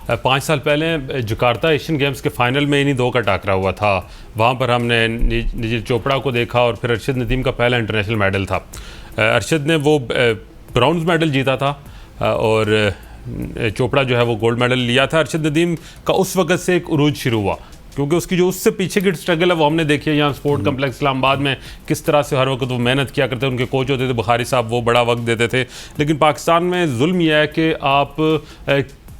5 साल पहले Jakarta Asian games के फाइनल में इन्हीं दो का टाकरा हुआ था। वहाँ पर हमने नीरज चोपड़ा को देखा और फिर अरशद नदीम का पहला इंटरनेशनल मेडल था। अरशद ने वो ब्रॉन्ज मेडल जीता था और चोपड़ा जो है वो गोल्ड मेडल लिया था। अरशद नदीम का उस वक्त से एक उरूज शुरू हुआ क्योंकि उसकी जो उससे पीछे की स्ट्रगल है वो हमने देखी है यहाँ स्पोर्ट कम्प्लेक्स इस्लामाबाद में, किस तरह से हर वक्त वो मेहनत किया करते थे। उनके कोच होते थे बुखारी साहब, वो बड़ा वक्त देते थे। लेकिन पाकिस्तान में जुल्म यह है कि आप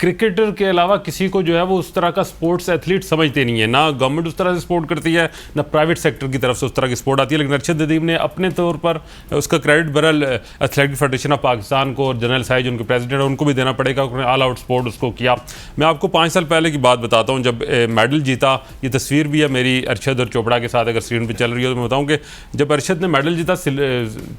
क्रिकेटर के अलावा किसी को जो है वो उस तरह का स्पोर्ट्स एथलीट समझते नहीं है। ना गवर्नमेंट उस तरह से सपोर्ट करती है, ना प्राइवेट सेक्टर की तरफ से उस तरह की सपोर्ट आती है। लेकिन अरशद नदीम ने अपने तौर पर उसका क्रेडिट बरल एथलेटिक फेडरेशन ऑफ पाकिस्तान को और जनरल साइज उनके प्रेसिडेंट है उनको भी देना पड़ेगा। उन्होंने ऑल आउट सपोर्ट उसको किया। मैं आपको 5 साल पहले की बात बताता हूँ जब मेडल जीता। ये तस्वीर भी है मेरी अरशद और चोपड़ा के साथ, अगर स्क्रीन पर चल रही हो तो मैं बताऊँ कि जब अरशद ने मेडल जीता,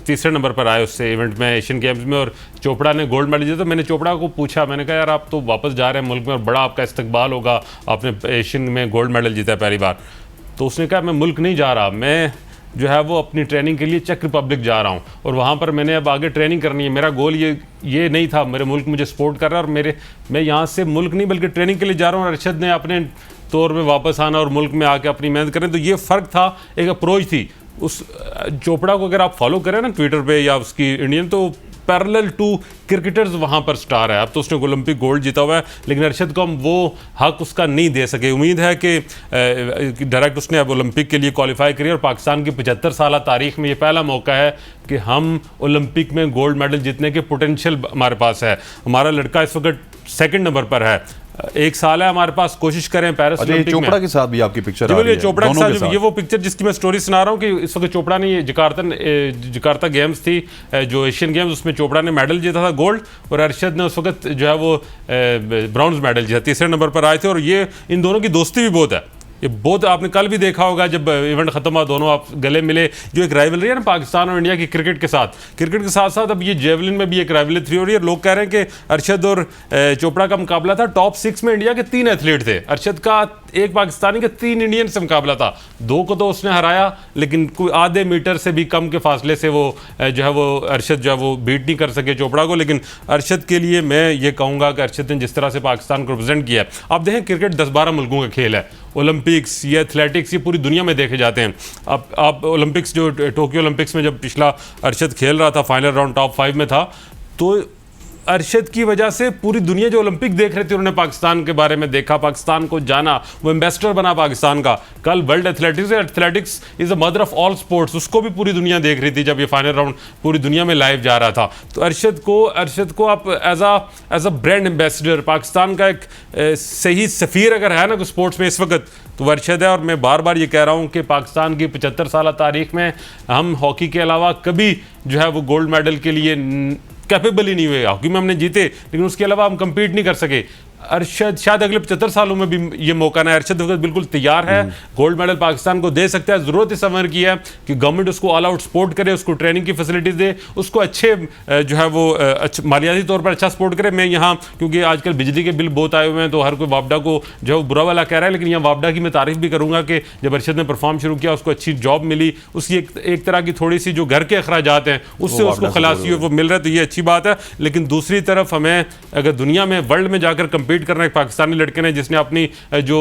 तीसरे नंबर पर आए उससे इवेंट में एशियन गेम्स में, और चोपड़ा ने गोल्ड मेडल जीता। तो मैंने चोपड़ा को पूछा, मैंने कहा यार आप तो वापस जा रहे हैं मुल्क और बड़ा आपका इस्तकबाल होगा, आपने एशियन में गोल्ड मेडल जीता है पहली बार। तो उसने कहा मैं मुल्क नहीं जा रहा, मैं जो है वो अपनी ट्रेनिंग के लिए चेक रिपब्लिक जा रहा हूँ और वहाँ पर मैंने अब आगे ट्रेनिंग करनी है। मेरा गोल ये नहीं था, मेरे मुल्क मुझे सपोर्ट कर रहा है और मैं यहाँ से मुल्क नहीं बल्कि ट्रेनिंग के लिए जा रहा हूँ। और अरशद ने अपने तौर में वापस आना और मुल्क में आके अपनी मेहनत करें, तो ये फ़र्क था, एक अप्रोच थी। उस चोपड़ा को अगर आप फॉलो करें ना ट्विटर पे या उसकी इंडियन, तो पैरेलल टू क्रिकेटर्स वहाँ पर स्टार है। अब तो उसने ओलंपिक गोल्ड जीता हुआ है, लेकिन अरशद को हम वो हक उसका नहीं दे सके। उम्मीद है कि डायरेक्ट उसने अब ओलंपिक के लिए क्वालिफाई करी और पाकिस्तान की 75 साल तारीख में ये पहला मौका है कि हम ओलंपिक में गोल्ड मेडल जीतने के पोटेंशियल हमारे पास है। हमारा लड़का इस वक्त 2nd नंबर पर है। 1 साल है हमारे पास, कोशिश करें पेरिस ओलंपिक में। चोपड़ा के साथ भी आपकी पिक्चर आ रही है। चोपड़ा के साथ ये वो पिक्चर जिसकी मैं स्टोरी सुना रहा हूँ कि इस वक्त चोपड़ा ने ये जकार्ता गेम्स थी जो एशियन गेम्स, उसमें चोपड़ा ने मेडल जीता था गोल्ड और अरशद ने उस वक्त जो है वो ब्रॉन्ज मेडल जीता, तीसरे नंबर पर आए थे। और ये इन दोनों की दोस्ती भी बहुत है। ये बहुत आपने कल भी देखा होगा जब इवेंट खत्म हुआ, दोनों आप गले मिले। जो एक राइवलरी है ना पाकिस्तान और इंडिया की क्रिकेट के साथ साथ अब ये जेवलिन में भी एक राइवलरी हो रही है। लोग कह रहे हैं कि अरशद और चोपड़ा का मुकाबला था। टॉप 6 में इंडिया के 3 एथलीट थे, अरशद का 1 पाकिस्तानी का 3 इंडियन से मुकाबला था। 2 को तो उसने हराया, लेकिन कोई आधे मीटर से भी कम के फासले से वो जो है वो अरशद जो है वो बीट नहीं कर सके चोपड़ा को। लेकिन अरशद के लिए मैं ये कहूँगा कि अरशद ने जिस तरह से पाकिस्तान को रिप्रेजेंट किया है, आप देखें क्रिकेट 10-12 मुल्कों का खेल है। ओलंपिक्स, ये एथलेटिक्स, ये पूरी दुनिया में देखे जाते हैं। आप ओलंपिक्स, जो टोक्यो ओलंपिक्स में जब पिछला अरशद खेल रहा था, फाइनल राउंड टॉप 5 में था, तो अरशद की वजह से पूरी दुनिया जो ओलंपिक देख रहे थे उन्होंने पाकिस्तान के बारे में देखा, पाकिस्तान को जाना, वो एम्बेसडर बना पाकिस्तान का। कल world athletics is the mother of all sports, उसको भी पूरी दुनिया देख रही थी जब ये फाइनल राउंड पूरी दुनिया में लाइव जा रहा था। तो अरशद को आप as a brand ambassador, Pakistan का एक सही सफ़ीर अगर है ना स्पोर्ट्स में इस वक्त, तो अरशद है। और मैं बार बार ये कह रहा हूँ कि पाकिस्तान की 75 साल तारीख में हम हॉकी के अलावा कभी जो है वो गोल्ड मेडल के लिए कैपेबल ही नहीं हुए। हॉकी में हमने जीते, लेकिन उसके अलावा हम कम्पीट नहीं कर सके। अरशद शायद अगले 75 सालों में भी ये मौका ना है। अरशद बिल्कुल तैयार है, गोल्ड मेडल पाकिस्तान को दे सकता है। ज़रूरत इस समर की है कि गवर्नमेंट उसको ऑल आउट सपोर्ट करे, उसको ट्रेनिंग की फैसिलिटीज़ दे, उसको अच्छे जो है वो मालियाती तौर पर अच्छा सपोर्ट करे। मैं यहाँ क्योंकि आजकल बिजली के बिल बहुत आए हुए हैं तो हर कोई वापडा को जो है वो बुरा वाला कह रहा है, लेकिन यहाँ वापडा की मैं तारीफ़ भी करूँगा कि जब अरशद ने परफॉर्म शुरू किया उसको अच्छी जॉब मिली, उसकी एक तरह की थोड़ी सी जो घर के अखराजात हैं उससे उसको खलासी वो मिल रहा है, तो ये अच्छी बात है। लेकिन दूसरी तरफ हमें अगर दुनिया में वर्ल्ड में जाकर कम्पीट करना है, पाकिस्तानी लड़के ने जिसने अपनी जो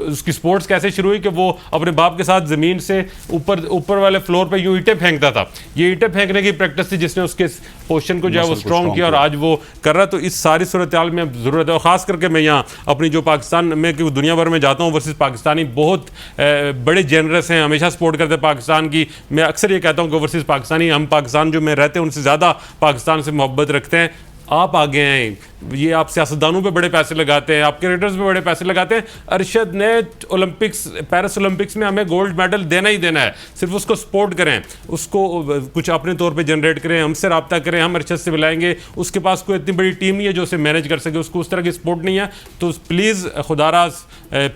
उसकी स्पोर्ट्स कैसे शुरू हुई कि वो अपने बाप के साथ ज़मीन से ऊपर वाले फ्लोर पे यूं ईंटें फेंकता था। ये ईंटें फेंकने की प्रैक्टिस थी जिसने उसके पोजिशन को जो है वो स्ट्रॉन्ग किया और आज वो कर रहा है। तो इस सारी सूरत हाल में ज़रूरत है। और ख़ास करके मैं यहाँ अपनी जो पाकिस्तान में कि दुनिया भर में जाता हूँ वर्सेस पाकिस्तानी बहुत बड़े जेनरस हैं, हमेशा सपोर्ट करते हैं पाकिस्तान की। मैं अक्सर ये कहता हूँ कि वर्सेस पाकिस्तानी, हम पाकिस्तान जो में रहते हैं उनसे ज़्यादा पाकिस्तान से मोहब्बत रखते हैं। आप आगे हैं, ये आप सियासतदानों पे बड़े पैसे लगाते हैं, आप क्रिकेटर्स पे बड़े पैसे लगाते हैं। अरशद ने पेरिस ओलंपिक्स में हमें गोल्ड मेडल देना ही देना है। सिर्फ उसको सपोर्ट करें, उसको कुछ अपने तौर पे जनरेट करें, हमसे रब्ता करें, हम अरशद से मिलाएंगे। उसके पास कोई इतनी बड़ी टीम नहीं है जो उसे मैनेज कर सके, उसको उस तरह की सपोर्ट नहीं है। तो प्लीज़ खुदाराज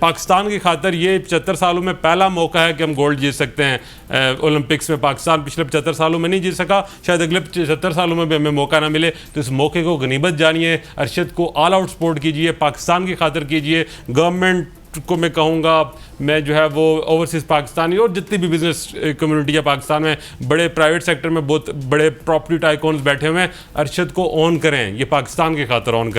पाकिस्तान की खातर ये 75 सालों में पहला मौका है कि हम गोल्ड जीत सकते हैं ओलंपिक्स में। पाकिस्तान पिछले 75 सालों में नहीं जीत सका, शायद अगले 75 सालों में भी हमें मौका ना मिले। तो इस मौके को गनीमत जानिए, अरशद को ऑल आउट सपोर्ट कीजिए, पाकिस्तान की खातिर कीजिए। गवर्नमेंट को मैं कहूँगा, मैं जो है वो ओवरसीज़ पाकिस्तानी और जितनी भी बिजनेस कम्युनिटी है पाकिस्तान में, बड़े प्राइवेट सेक्टर में बहुत बड़े प्रॉपर्टी टाइकॉन्स बैठे हुए हैं, अरशद को ऑन करें, ये पाकिस्तान की खातिर ऑन करें।